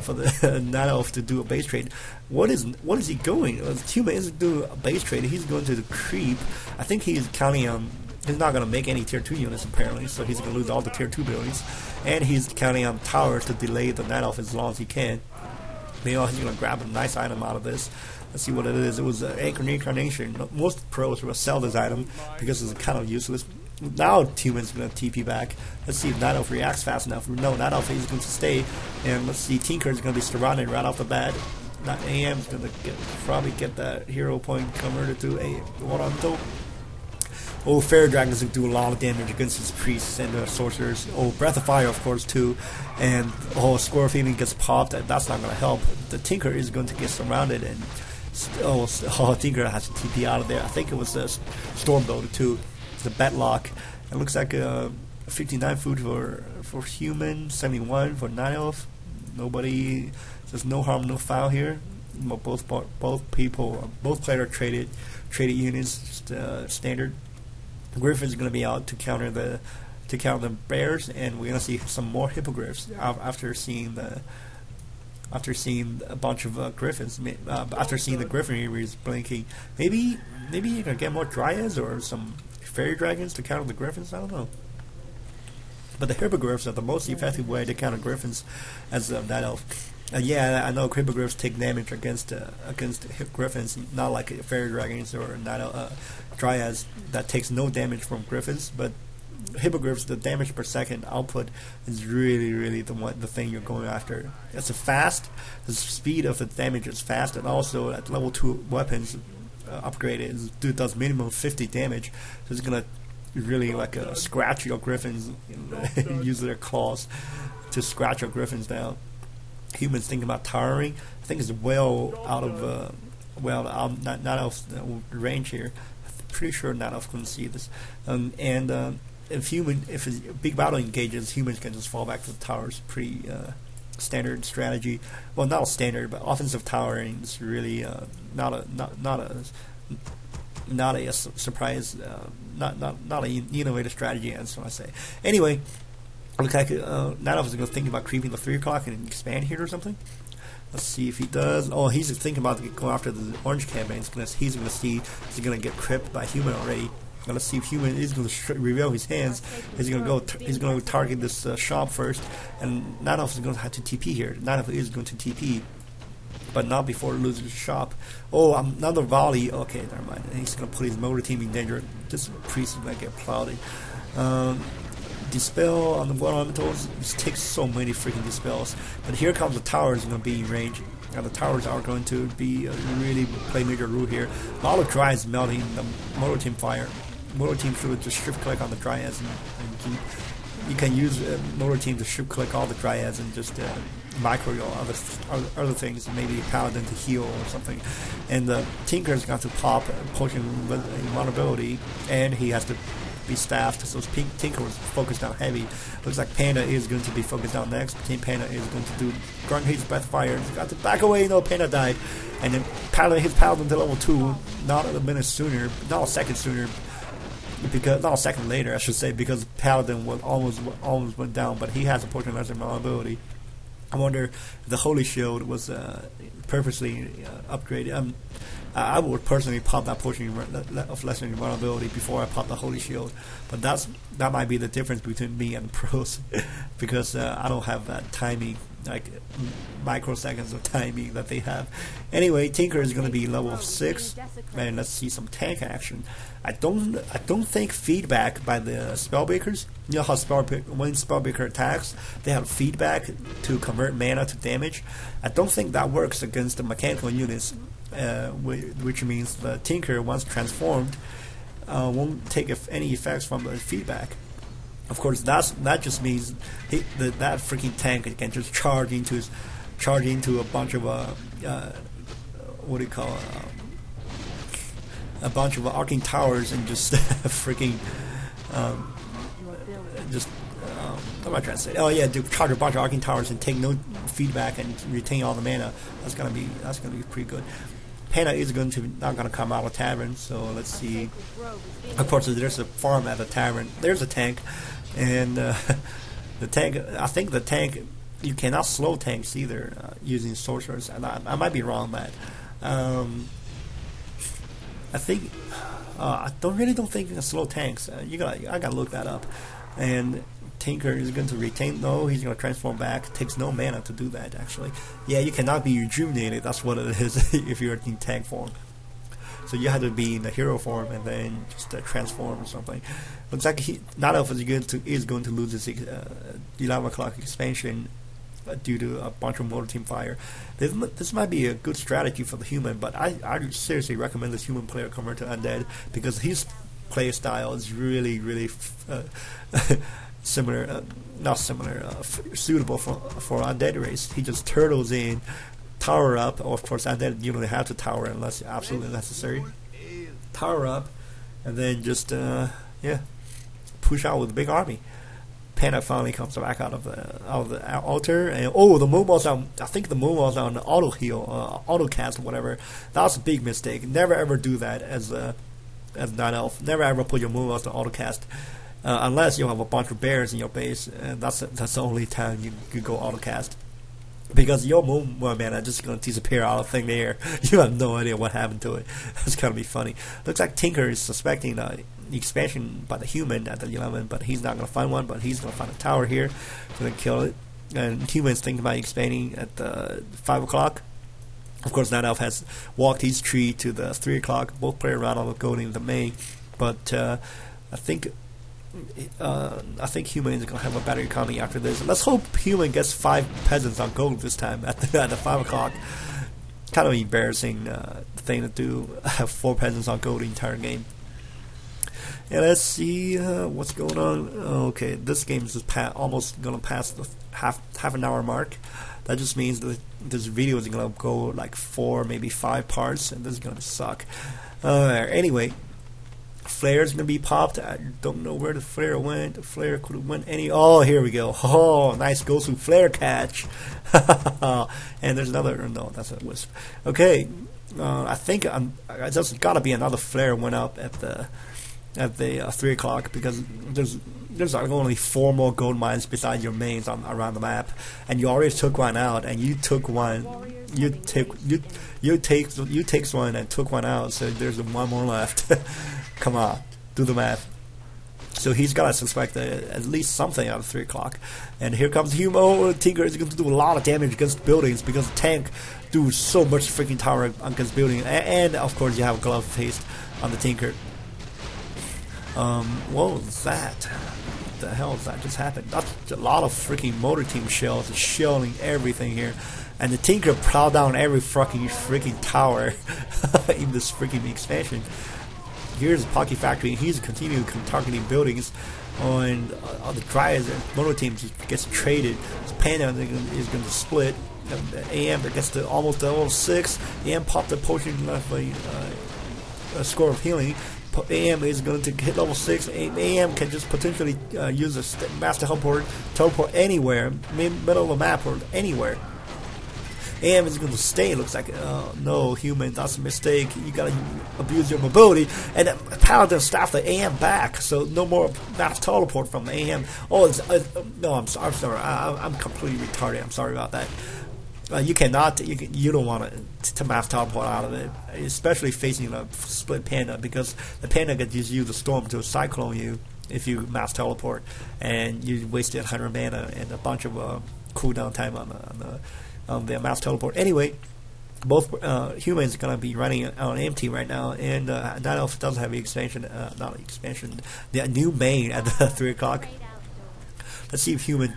for the Night Elf to do a base trade. What is he going? Human isn't doing a base trade. He's going to the creep. I think he's counting on. He's not going to make any tier 2 units apparently, so he's going to lose all the tier 2 buildings, and he's counting on towers to delay the Night Elf as long as he can. Meanwhile, he's going to grab a nice item out of this. Let's see what it is. It was an Anchor Incarnation. Most pros will sell this item because it's kind of useless. Now Human's going to TP back. Let's see if Night Elf reacts fast enough. No, Night Elf is going to stay. And let's see, Tinker is going to be surrounded right off the bat. Not AM is going to probably get that hero point converted to a Waranto. Oh, Fairy Dragon is going to do a lot of damage against his priests and sorcerers. Oh, Breath of Fire, of course, too. And Squirrel Feeling gets popped. That's not going to help. The Tinker is going to get surrounded, and Tinker has to TP out of there. I think it was a Storm Builder, too. It's a Bedlock. It looks like 59 food for Human, 71 for Night Elf. Nobody, there's no harm, no foul here. Both players traded units, standard. Griffin's going to be out to counter the bears, and we're going to see some more hippogriffs after seeing a bunch of griffins. After seeing the griffin areas blinking, maybe you're going to get more dryads or some fairy dragons to counter the griffins. I don't know. But the hippogriffs are the most effective way to counter griffins as a Night Elf. Yeah, I know hippogriffs take damage against griffins, not like fairy dragons or dryads that takes no damage from griffins. But hippogriffs, the damage per second output is really the thing you're going after. It's fast. The speed of the damage is fast, and also at level 2 weapons upgraded, it does minimum 50 damage. So it's gonna really scratch your griffins, use their claws to scratch your griffins down. Humans thinking about towering. I think it's well out of not out of range here. I'm pretty sure Night Elf couldn't see this. If a big battle engages, humans can just fall back to the towers. Pretty standard strategy. Well, not standard, but offensive towering is really not a surprise. Not an innovative strategy. That's what I say. Anyway. Looks like Night Elf is going to think about creeping the 3 o'clock and expand here or something. Let's see if he does. Oh, he's thinking about going after the orange campaign. He's going to see he's going to get cripped by Human already. Now let's see if Human is going to reveal his hands. He's going to target this shop first, and Night Elf is going to have to TP here. Night Elf is going to TP, but not before losing the shop. Oh, another volley. Okay, never mind. He's going to put his motor team in danger. This priest is going to get plowed. Dispel on the water elementals. This takes so many freaking dispels. But here comes the towers going to be in range. And the towers are going to be really play major role here. A lot of dryads melting the motor team fire. Motor team should just shift click on the dryads and you can use motor team to shift click all the dryads and just micro your other things, maybe paladin to heal or something. And the Tinker's got to pop potion vulnerability, and he has to be staffed, so Tinker was focused on heavy. Looks like Panda is going to be focused on next. Team Panda is going to do Grunt his Breath Fire. He's got to back away. No, Panda died. And then Paladin hits Paladin to level 2, not a minute sooner, not a second sooner, because not a second later, I should say, because Paladin almost went down, but he has a potion of lesser vulnerability. I wonder if the Holy Shield was purposely upgraded. I would personally pop that potion of lessening vulnerability before I pop the Holy Shield, but that might be the difference between me and the pros, because I don't have that timing, like microseconds of timing that they have. Anyway, Tinker is going to be level 6, and let's see some tank action. I don't think feedback by the Spellbreakers. You know how when Spellbreaker attacks, they have feedback to convert mana to damage. I don't think that works against the mechanical units. Which means the Tinker, once transformed, won't take any effects from the feedback. Of course, that just means that freaking tank can just charge into a bunch of what do you call a bunch of arcane towers and just freaking what am I trying to say? Oh yeah, to charge a bunch of arcane towers and take no feedback and retain all the mana. That's gonna be pretty good. Panda is not gonna come out of tavern, so let's see. Of course, there's a farm at the tavern. There's a tank, and the tank. I think the tank you cannot slow tanks either using sorcerers, and I might be wrong, but I think I don't think you can slow tanks. I gotta look that up. And Tinker is going to retain. No, he's going to transform back. It takes no mana to do that. Actually, yeah, you cannot be rejuvenated. That's what it is if you're in tank form. So you have to be in the hero form and then just transform or something. Looks like Nadolf is going to lose his 11 o'clock expansion due to a bunch of Motor Team Fire. This might be a good strategy for the human, but I seriously recommend this human player convert to undead because his play style is really similar, not similar, suitable for undead race. He just turtles in, tower up. Of course, undead you don't have to tower unless absolutely necessary. Tower up, and then just push out with a big army. Panda finally comes back out of the altar, and the Moonwall's on. I think the Moonwall's on auto heal, auto cast, whatever. That was a big mistake. Never ever do that as Night Elf. Never ever put your Moonwalls on auto cast. Unless you have a bunch of bears in your base, and that's the only time you go auto cast. Because your moon mana just gonna disappear out of thin air. You have no idea what happened to it. That's gonna be funny. Looks like Tinker is suspecting the expansion by the human at the 11, but he's not gonna find one. But he's gonna find a tower here, gonna kill it. And human's thinking about expanding at the 5 o'clock. Of course, Night Elf has walked his tree to the 3 o'clock. Both players around on the golden in the main, but I think Human is going to have a better economy after this. Let's hope Human gets 5 peasants on gold this time at the 5 o'clock. Kind of embarrassing thing to do, have 4 peasants on gold the entire game. And let's see what's going on. Okay, this game is just almost going to pass the half an hour mark. That just means that this video is going to go like 4, maybe 5 parts, and this is going to suck. Anyway. Flare's gonna be popped. I don't know where the flare went. The flare could have went any. Oh, here we go. Oh, nice goes through flare catch. And there's another. No, that's a wisp. Okay, I think there's gotta be another flare went up at the 3 o'clock because there's like only 4 more gold mines besides your mains around the map, and you already took one out, and you took one. You takes one and took one out, so there's 1 more left. Come on, do the math. So he's got to suspect at least something out of 3 o'clock. And here comes Human. Oh, Tinker is going to do a lot of damage against buildings because the tank do so much freaking tower against buildings. And of course, you have a glove face on the Tinker. What was that? What the hell is that just happened? That's a lot of freaking Motor Team shells shelling everything here. And the Tinker plowed down every freaking tower in this freaking expansion. Here's the Pocky Factory, and he's continuing targeting buildings on the Dryas. Mono Team gets traded. So Panda is going to split. And the AM that gets to almost level 6. AM popped a potion left a score of healing. AM is going to hit level 6. AM can just potentially use a master teleport anywhere, middle of the map or anywhere. AM is going to stay. Looks like no, Human, that's a mistake. You gotta abuse your mobility. And Paladin staffed the AM back, so no more mass teleport from AM. Oh, no, I'm sorry. I'm completely retarded. I'm sorry about that. You cannot. You don't want to mass teleport out of it, especially facing a split Panda, because the Panda can just use the storm to cyclone you if you mass teleport, and you wasted 100 mana and a bunch of cooldown time on the mass teleport. Anyway, both humans are going to be running on empty right now, and Night Elf does have the expansion, not expansion, the new main at the 3 o'clock. Let's see if human